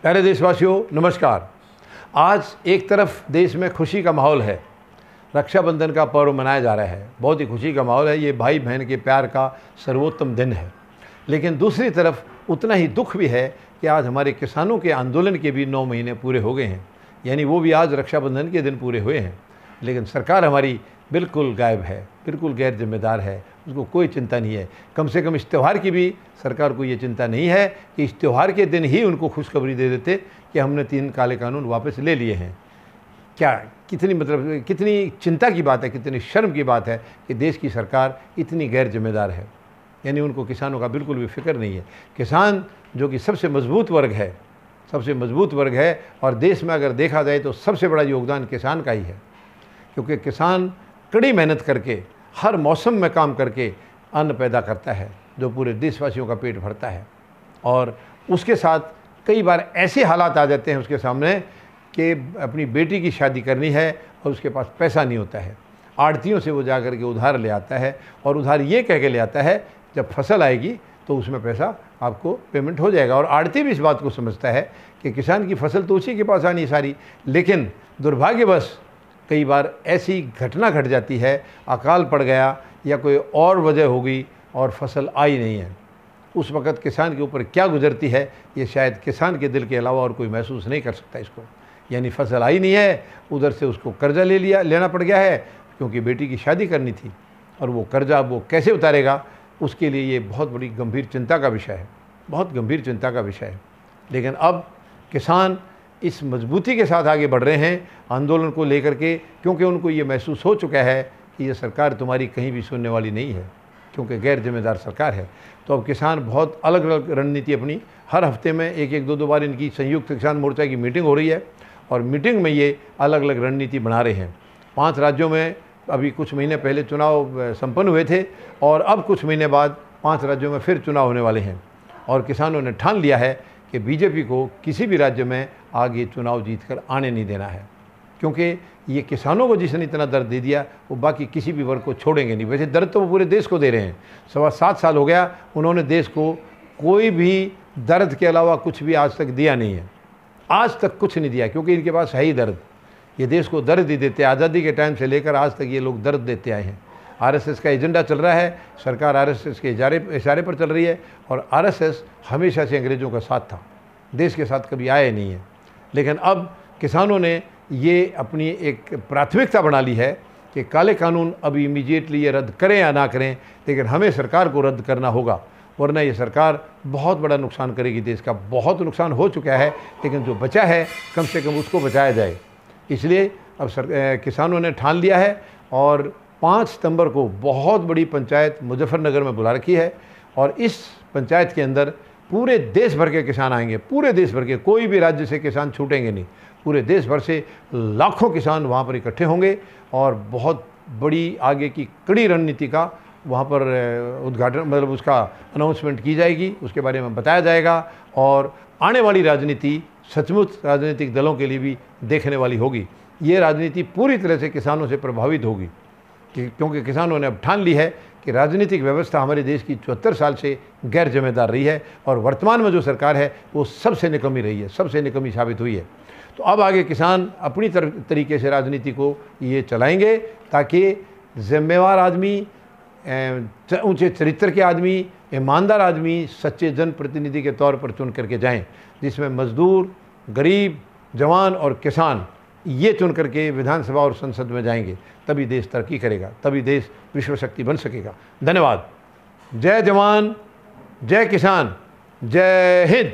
प्यारे देशवासियों, नमस्कार। आज एक तरफ देश में खुशी का माहौल है, रक्षाबंधन का पर्व मनाया जा रहा है, बहुत ही खुशी का माहौल है। ये भाई बहन के प्यार का सर्वोत्तम दिन है। लेकिन दूसरी तरफ उतना ही दुख भी है कि आज हमारे किसानों के आंदोलन के भी 9 महीने पूरे हो गए हैं, यानी वो भी आज रक्षाबंधन के दिन पूरे हुए हैं। लेकिन सरकार हमारी बिल्कुल गायब है, बिल्कुल गैर जिम्मेदार है, उसको कोई चिंता नहीं है। कम से कम इस त्यौहार की भी सरकार को ये चिंता नहीं है कि इस त्यौहार के दिन ही उनको खुशखबरी दे देते कि हमने 3 काले कानून वापस ले लिए हैं। क्या कितनी चिंता की बात है, कितनी शर्म की बात है कि देश की सरकार इतनी गैर जिम्मेदार है। यानी उनको किसानों का बिल्कुल भी फिक्र नहीं है। किसान जो कि सबसे मजबूत वर्ग है, सबसे मजबूत वर्ग है, और देश में अगर देखा जाए तो सबसे बड़ा योगदान किसान का ही है, क्योंकि किसान कड़ी मेहनत करके हर मौसम में काम करके अन्न पैदा करता है जो पूरे देशवासियों का पेट भरता है। और उसके साथ कई बार ऐसे हालात आ जाते हैं उसके सामने कि अपनी बेटी की शादी करनी है और उसके पास पैसा नहीं होता है। आड़तियों से वो जा कर के उधार ले आता है, और उधार ये कह के ले आता है जब फसल आएगी तो उसमें पैसा आपको पेमेंट हो जाएगा। और आड़ती भी इस बात को समझता है कि किसान की फसल तो उसी के पास आनी सारी। लेकिन दुर्भाग्यवश कई बार ऐसी घटना घट जाती है, अकाल पड़ गया या कोई और वजह हो गई और फसल आई नहीं है। उस वक़्त किसान के ऊपर क्या गुजरती है ये शायद किसान के दिल के अलावा और कोई महसूस नहीं कर सकता इसको। यानी फसल आई नहीं है, उधर से उसको कर्जा लेना पड़ गया है क्योंकि बेटी की शादी करनी थी, और वो कर्जा वो कैसे उतारेगा, उसके लिए ये बहुत बड़ी गंभीर चिंता का विषय है, बहुत गंभीर चिंता का विषय है। लेकिन अब किसान इस मजबूती के साथ आगे बढ़ रहे हैं आंदोलन को लेकर के, क्योंकि उनको ये महसूस हो चुका है कि ये सरकार तुम्हारी कहीं भी सुनने वाली नहीं है, क्योंकि गैर जिम्मेदार सरकार है। तो अब किसान बहुत अलग अलग रणनीति अपनी, हर हफ्ते में एक दो बार इनकी संयुक्त किसान मोर्चा की मीटिंग हो रही है, और मीटिंग में ये अलग अलग रणनीति बना रहे हैं। 5 राज्यों में अभी कुछ महीने पहले चुनाव संपन्न हुए थे, और अब कुछ महीने बाद 5 राज्यों में फिर चुनाव होने वाले हैं। और किसानों ने ठान लिया है कि बीजेपी को किसी भी राज्य में आगे चुनाव जीतकर आने नहीं देना है, क्योंकि ये किसानों को जिसने इतना दर्द दे दिया वो बाकी किसी भी वर्ग को छोड़ेंगे नहीं। वैसे दर्द तो वो पूरे देश को दे रहे हैं। 7.25 साल हो गया उन्होंने देश को कोई भी दर्द के अलावा कुछ भी आज तक दिया नहीं है, आज तक कुछ नहीं दिया, क्योंकि इनके पास है ही दर्द। ये देश को दर्द ही देते हैं, आज़ादी के टाइम से लेकर आज तक ये लोग दर्द देते आए हैं। आरएसएस का एजेंडा चल रहा है, सरकार आरएसएस के इशारे पर चल रही है, और आरएसएस हमेशा से अंग्रेज़ों का साथ था, देश के साथ कभी आए नहीं है। लेकिन अब किसानों ने ये अपनी एक प्राथमिकता बना ली है कि काले कानून अभी इमीडिएटली ये रद्द करें या ना करें, लेकिन हमें सरकार को रद्द करना होगा, वरना ये सरकार बहुत बड़ा नुकसान करेगी। देश का बहुत नुकसान हो चुका है, लेकिन जो बचा है कम से कम उसको बचाया जाए। इसलिए अब किसानों ने ठान लिया है, और 5 सितंबर को बहुत बड़ी पंचायत मुजफ्फरनगर में बुला रखी है, और इस पंचायत के अंदर पूरे देश भर के किसान आएंगे, पूरे देश भर के, कोई भी राज्य से किसान छूटेंगे नहीं। पूरे देश भर से लाखों किसान वहाँ पर इकट्ठे होंगे, और बहुत बड़ी आगे की कड़ी रणनीति का वहाँ पर उद्घाटन, मतलब उसका अनाउंसमेंट की जाएगी, उसके बारे में बताया जाएगा। और आने वाली राजनीति सचमुच राजनीतिक दलों के लिए भी देखने वाली होगी। ये राजनीति पूरी तरह से किसानों से प्रभावित होगी, क्योंकि किसानों ने अब ठान ली है कि राजनीतिक व्यवस्था हमारे देश की 74 साल से गैर जिम्मेदार रही है, और वर्तमान में जो सरकार है वो सबसे निकम्मी रही है, सबसे निकम्मी साबित हुई है। तो अब आगे किसान अपनी तरीके से राजनीति को ये चलाएंगे, ताकि जिम्मेवार आदमी, ऊंचे चरित्र के आदमी, ईमानदार आदमी सच्चे जनप्रतिनिधि के तौर पर चुन करके जाएं, जिसमें मजदूर, गरीब, जवान और किसान ये चुन करके विधानसभा और संसद में जाएंगे। तभी देश तरक्की करेगा, तभी देश विश्व शक्ति बन सकेगा। धन्यवाद। जय जवान, जय किसान, जय हिंद।